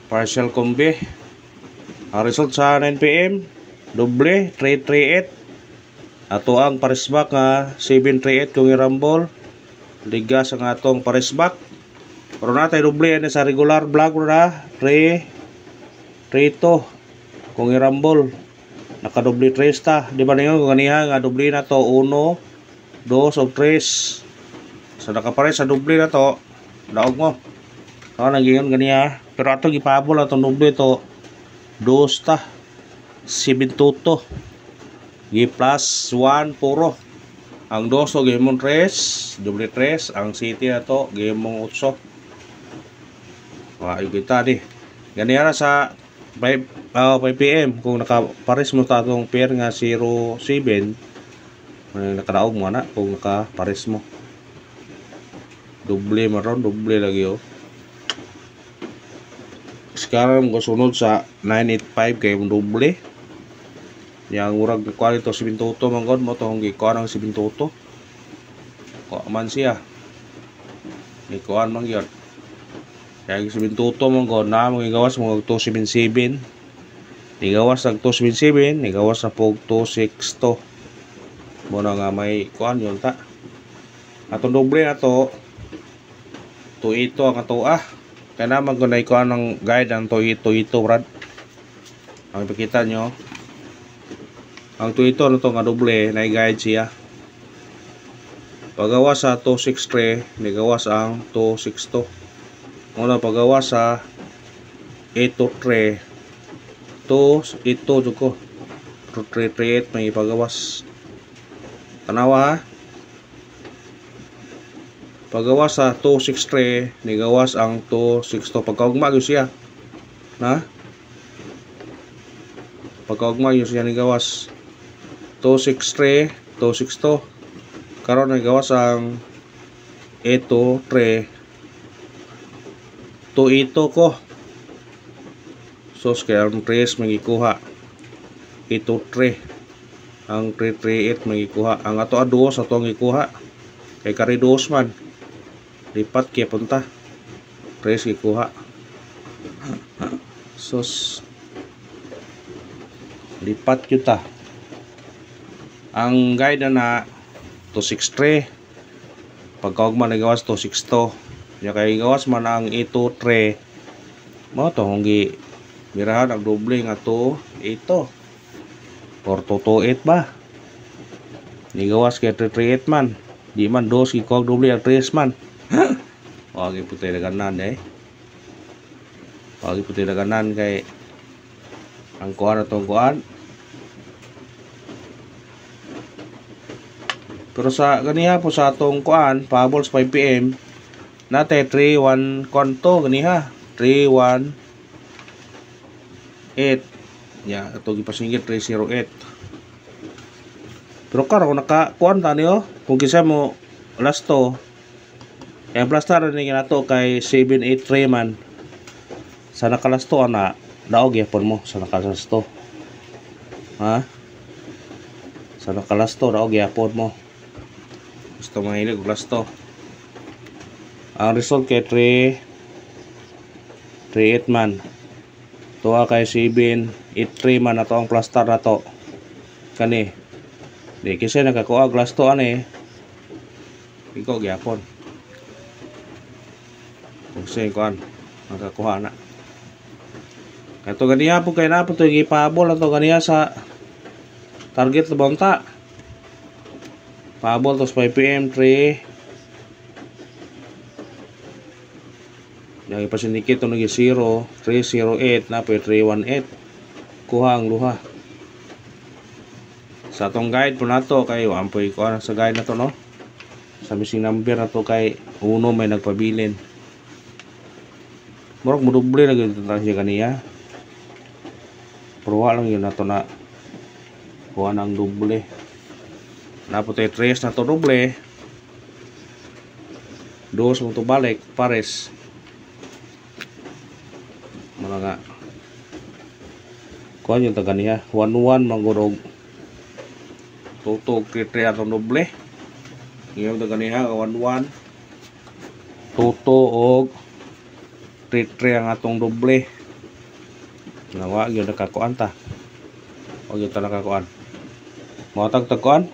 partial kombi. Ang result sa 9 pm doble 338 ato ang parisbak nga 738 kung irambol ligas ang atong parisbak. Pero natay doble ani sa regular vlog na 332 kung irambol nakadoble 3 ta. Di ba ninyo kung ganiha nga doble na to 1, 2 o 3. So nakapares sa doble na to daog mo. So nagingon ganiha. Pero ato gipabol atong doble to 2 ta 722 gi plus 1 puro. Ang 2 so gihimong 3 doble 3. Ang city na to gihimong 8. Wa kita di ganiha na sa 5 pm kung nakapares mo ta atong pair nga 07 nakadaog mo na kung nakapares mo doble maron doble lagi oh. Sekarang ko sunod sa 985 kay doble yang urag kuha ito 722 manggod mo tong gikuha ng 722 kuha man siya gikuha man yun kaya 722 manggod na magigawas mo 277 nigawas ng 277 nigawas na pog 262 muna nga may kuha yun ta atong doble na to 282 ang ato kaya naman kung naikuha ng guide ang 282 brad ang ipakita nyo ang 282 na to nga doble na i-guide siya pagawas sa 263 nigawas ang 262 muna pagawas sa 823 282 ko 338 may pagawas tanawa ha pagawas sa 263 nigawas ang 262 pagkaugma yun siya na pagkaugma yun siya nigawas 263 262 karon nigawas ang 823 282 ko so kaya ang 3 magikuha 823 ang 338 magikuha ang ato ados ato ang ikuha kay karidos man lipat kaya punta 3 gikuha sos lipat kita ang guide na 263 pagkaugma nagawas 262 ya kay gawas man ang 823 mo to honggi mirahan ang doble nga to 8 or 228 ba nigawas kay 338 man di man 2 gikuha doble ang 3 man wag iputay na ganan wag iputay na ganan kay ang kuha na tong kuhaan. Pero sa ganiha po sa atong kuan, pahabol sa 5 pm, nate 31 konto ganiha, 318. Ya, ato gipasinggit 308. Pero karon naka kuan ta niyo, kung kisa mo lasto, ang plastar ni nato kay 783 man. Sa nakalasto ana, daog yapon mo sa nakalasto. Ha? Sa nakalasto daog yapon mo. Gusto mahilig lasto. Ang result kay 338 man. Tuwa kay 783 man ato ang plastar na to. Kani. Di kasi nakakuha lasto ani. Ikaw gyapon. Kung say kuan nakakuha na. Kato ganiya po kay na po to gipabol ato ganiya sa target labonta. Pahabol tos 5 pm 3 yang ipasindikit ito nag 0 308 na po 318 kuha ang luha sa atong guide po nato kay ampoy ko sa guide na to no sa missing number na to kay uno may nagpabilin murag mo doble na gyud siya kaniya pero wala lang yun na to na kuha ng doble naputay 3 na to doble 2 mo to balik pares mga kuha yung taga niya 1-1 manggurog tutog 3 atong doble yung taga niya 1-1 tuto og 3 ang atong doble nga wa gyud nakakuan ta. O gyud ta nakakuan. Mao tagkuan.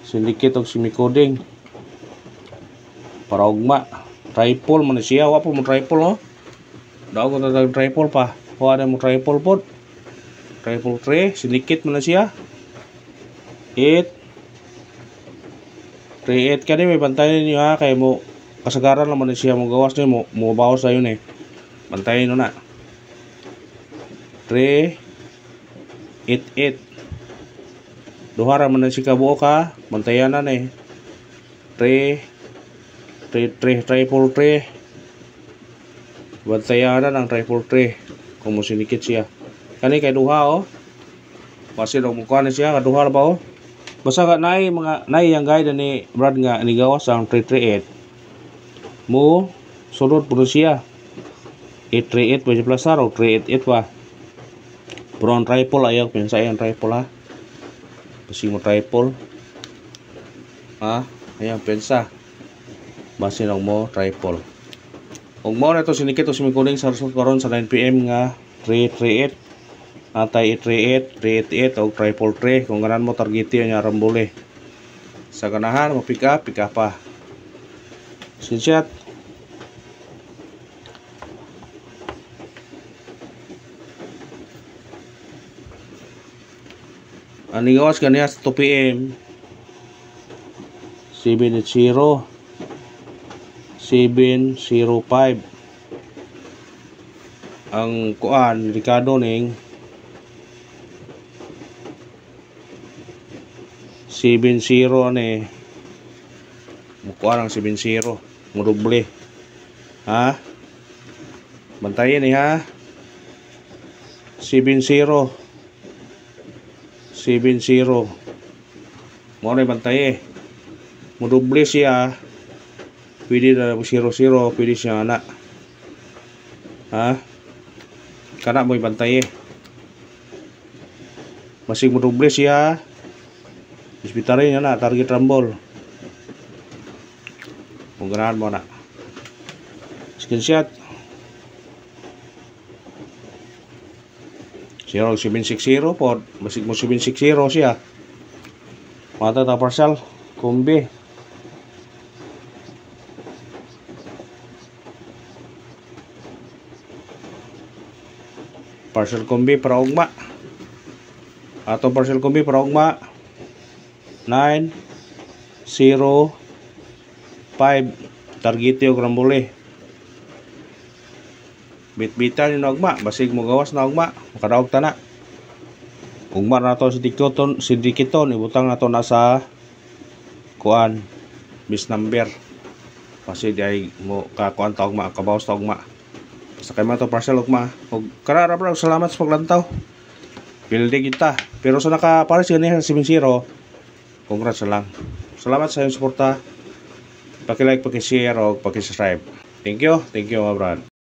Sindikit og simicoding. Para ugma. Triple man siya, wa po mo triple no. Daw ko ta triple pa. Wa na mo triple pod. Triple 3, sindikit man siya. 8 3-8 kani may bantayan niyo ha kay mo kasagaran lang man siya mo gawas ni mo bawas sa yun eh. Bantayan no na. 3-8-8. Duha ra man siya kabuo ka, bantayan na eh. 3 triple 3. Bantayan na ng triple 3 kung mo sinikit siya. Kani kay duha oh. Base daw mo kuan siya kaduha ba oh. Basta ka nai mga nai yang guide ni Brad nga ni gawas ang 338. Mo sulod pud siya. 838 pwede plasar o 388 pa. Pero ang triple ayaw pinsa ang triple ha. Kasi mo triple. Ha? Ayan pensa. Base lang mo triple. Ug mo na to sinikit o simikuning sa result karon sa 9 PM nga 338. Atay 838, 388 o triple 3 kung ganan mo targeti niya rambole. Sa ganahan mo pick up pa. Screenshot. Ani gawas kaniya sa 2 PM 780 705 ang kuan Ricardo ning 70 ani mukuha ang 70 mo doble ha bantayan ni ha 70 mo na bantaye mo doble siya pwede na 00 pwede siya na ha kana mo bantaye masig mo doble siya Hospital rin na target rumble. Kung ganahan mo na. Screenshot. 0760 po. Masig mo 760 siya. Mata ta partial. Kumbi. Partial kumbi para ugma. Ato partial kumbi para ugma. 9 0 5 targete og rambole bit-bitan ni ugma basig mo gawas na ugma makadaog tana ugma na to si dikiton ibutang na to na sa kuan bis number kasi di mo ka kuan ta ugma kabawas ta ugma sa kay man to parcel ugma og karara bro salamat sa paglantaw building kita pero sa naka pares gani sa 70 congrats lang. Salamat sa iyong suporta. Paki-like, paki-share o paki-subscribe. Thank you mga brad.